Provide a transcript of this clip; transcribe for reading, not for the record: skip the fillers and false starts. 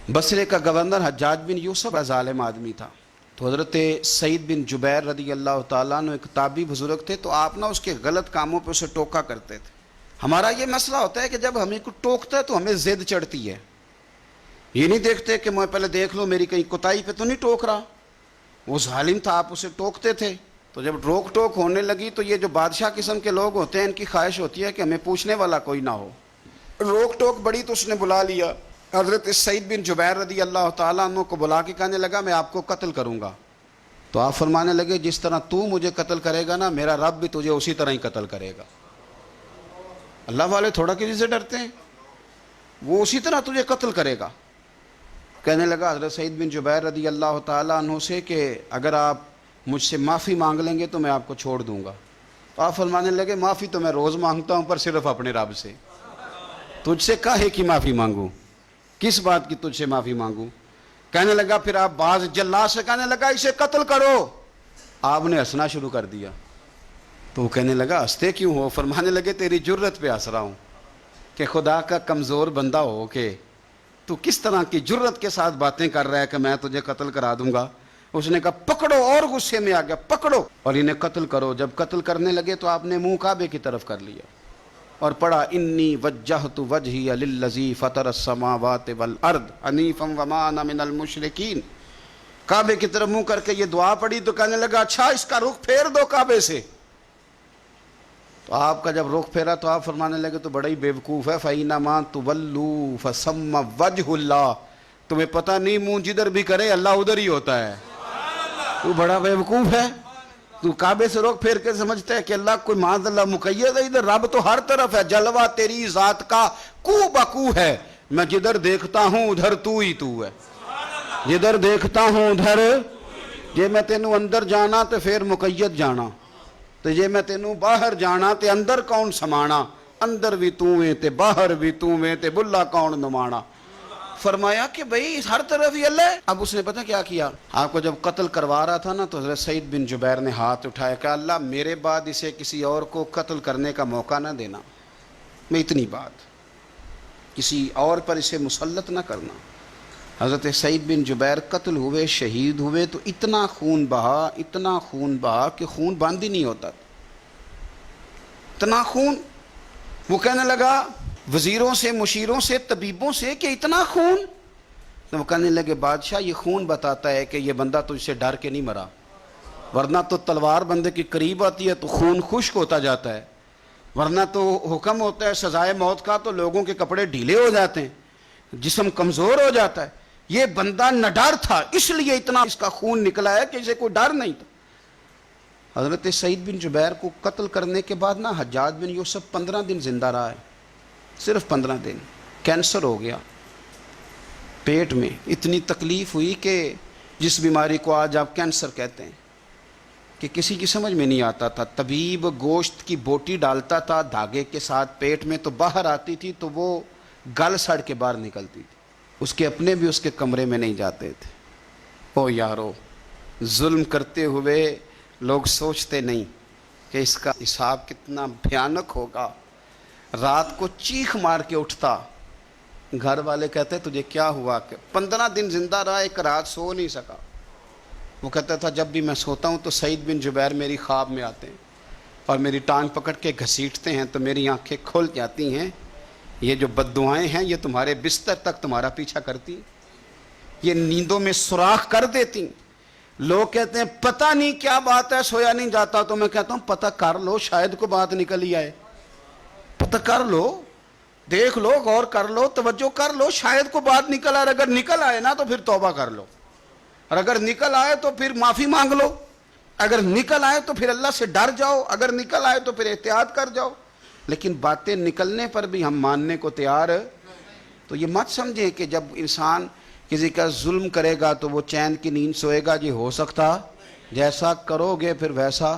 بصرے کا گورنر حجاج بن یوسف ظالم آدمی تھا، تو حضرت سعید بن جبیر رضی اللہ تعالیٰ عنہ ایک تابعی بزرگ تھے، تو آپ اس کے غلط کاموں پہ اسے ٹوکا کرتے تھے۔ ہمارا یہ مسئلہ ہوتا ہے کہ جب ہمیں کو ٹوکتا ہے تو ہمیں ضد چڑھتی ہے، یہ نہیں دیکھتے کہ میں پہلے دیکھ لوں میری کہیں کوتاہی پہ تو نہیں ٹوک رہا۔ وہ ظالم تھا، آپ اسے ٹوکتے تھے، تو جب روک ٹوک ہونے لگی تو یہ جو بادشاہ قسم کے لوگ ہوتے ہیں ان کی خواہش ہوتی ہے کہ ہمیں پوچھنے والا کوئی نہ ہو۔ روک ٹوک بڑی تو اس نے بلا لیا حضرت سعید بن جبیر رضی اللہ تعالیٰ عنہ کو، بلا کے کہنے لگا میں آپ کو قتل کروں گا۔ تو آپ فرمانے لگے جس طرح تو مجھے قتل کرے گا نا، میرا رب بھی تجھے اسی طرح ہی قتل کرے گا۔ اللہ والے تھوڑا کسی سے ڈرتے ہیں، وہ اسی طرح تجھے قتل کرے گا۔ کہنے لگا حضرت سعید بن جبیر رضی اللہ تعالیٰ عنہ سے کہ اگر آپ مجھ سے معافی مانگ لیں گے تو میں آپ کو چھوڑ دوں گا۔ تو آپ فرمانے لگے معافی تو میں روز مانگتا ہوں، پر صرف اپنے رب سے، تجھ سے کاہے کی معافی مانگوں، کس بات کی تجھ سے معافی مانگوں؟ کہنے لگا پھر آپ باز جلاد سے کہنے لگا اسے قتل کرو۔ آپ نے ہنسنا شروع کر دیا، تو وہ کہنے لگا ہنستے کیوں ہو؟ فرمانے لگے تیری جرت پہ ہنس رہا ہوں کہ خدا کا کمزور بندہ ہو کے تو کس طرح کی جرت کے ساتھ باتیں کر رہا ہے کہ میں تجھے قتل کرا دوں گا۔ اس نے کہا پکڑو، اور غصے میں آ گیا، پکڑو اور انہیں قتل کرو۔ جب قتل کرنے لگے تو آپ نے منہ کعبے کی طرف کر لیا اور پڑھا انی وجہت وجہی للذی فطر السماوات والارض حنیفا وما انا من المشرکین۔ کعبے کی طرف منہ کر کے یہ دعا پڑھی تو کہنے لگا اچھا اس کا رخ پھیر دو کعبے سے۔ تو آپ کا جب رخ پھیرا تو آپ فرمانے لگے تو بڑا ہی بیوقوف ہے، فَإِنَّمَا تُوَلُّوا فَثَمَّ وَجْهُ اللَّهِ، تمہیں پتہ نہیں منہ جدھر بھی کرے اللہ ادھر ہی ہوتا ہے۔ تو بڑا بیوقوف ہے، تو کعبے سے رخ پھیر کے سمجھتا ہے کہ اللہ کوئی معاذ اللہ مقید ہے، ادھر رب تو ہر طرف ہے، جلوہ تیری ذات کا کو بکو ہے، میں جدھر دیکھتا ہوں ادھر تو ہی تو ہے، جدھر دیکھتا ہوں ادھر، جے میں تینوں اندر جانا تو پھر مقید جانا، تو جے میں تینوں باہر جانا تے اندر کون سمانا، اندر بھی تو ہے تے باہر بھی تو ہے تے بلا کون نمانا۔ فرمایا کہ بھئی ہر طرف ہی اللہ ہے۔ اب اس نے پتہ کیا کیا، آپ کو جب قتل کروا رہا تھا نا تو حضرت سعید بن جبیر نے ہاتھ اٹھایا کہ اللہ میرے بعد اسے کسی اور کو قتل کرنے کا موقع نہ دینا، میں اتنی بات کسی اور پر اسے مسلط نہ کرنا۔ حضرت سعید بن جبیر قتل ہوئے، شہید ہوئے تو اتنا خون بہا، اتنا خون بہا کہ خون بند ہی نہیں ہوتا، اتنا خون۔ وہ کہنے لگا وزیروں سے، مشیروں سے، طبیبوں سے کہ اتنا خون؟ تو وہ کہنے لگے بادشاہ یہ خون بتاتا ہے کہ یہ بندہ تجھ سے ڈر کے نہیں مرا، ورنہ تو تلوار بندے کے قریب آتی ہے تو خون خشک ہوتا جاتا ہے، ورنہ تو حکم ہوتا ہے سزائے موت کا تو لوگوں کے کپڑے ڈھیلے ہو جاتے ہیں، جسم کمزور ہو جاتا ہے۔ یہ بندہ نہ ڈر تھا، اس لیے اتنا اس کا خون نکلا ہے کہ اسے کوئی ڈر نہیں تھا۔ حضرت سعید بن جبیر کو قتل کرنے کے بعد نا حجاج بن یوسف 15 دن زندہ رہا ہے، صرف 15 دن۔ کینسر ہو گیا پیٹ میں، اتنی تکلیف ہوئی کہ جس بیماری کو آج آپ کینسر کہتے ہیں کہ کسی کی سمجھ میں نہیں آتا تھا۔ طبیب گوشت کی بوٹی ڈالتا تھا دھاگے کے ساتھ پیٹ میں تو باہر آتی تھی تو وہ گل سڑ کے باہر نکلتی تھی، اس کے اپنے بھی اس کے کمرے میں نہیں جاتے تھے۔ او یارو، ظلم کرتے ہوئے لوگ سوچتے نہیں کہ اس کا حساب کتنا بھیانک ہوگا۔ رات کو چیخ مار کے اٹھتا، گھر والے کہتے تجھے کیا ہوا؟ کہ 15 دن زندہ رہا، ایک رات سو نہیں سکا۔ وہ کہتا تھا جب بھی میں سوتا ہوں تو سعید بن جبیر میری خواب میں آتے ہیں اور میری ٹانگ پکڑ کے گھسیٹتے ہیں تو میری آنکھیں کھل جاتی ہیں، یہ جو بد دعائیں ہیں یہ تمہارے بستر تک تمہارا پیچھا کرتی، یہ نیندوں میں سوراخ کر دیتی۔ لوگ کہتے ہیں پتہ نہیں کیا بات ہے سویا نہیں جاتا، تو میں کہتا ہوں پتہ کر لو، شاید کو بات نکل ہی آئے، پتہ کر لو، دیکھ لو، غور کر لو، توجہ کر لو، شاید کو بات نکل آئے۔ اگر نکل آئے نا تو پھر توبہ کر لو، اور اگر نکل آئے تو پھر معافی مانگ لو، اگر نکل آئے تو پھر اللہ سے ڈر جاؤ، اگر نکل آئے تو پھر احتیاط کر جاؤ۔ لیکن باتیں نکلنے پر بھی ہم ماننے کو تیار، تو یہ مت سمجھیں کہ جب انسان کسی کا ظلم کرے گا تو وہ چین کی نیند سوئے گا۔ جی ہو سکتا جیسا کرو گے پھر ویسا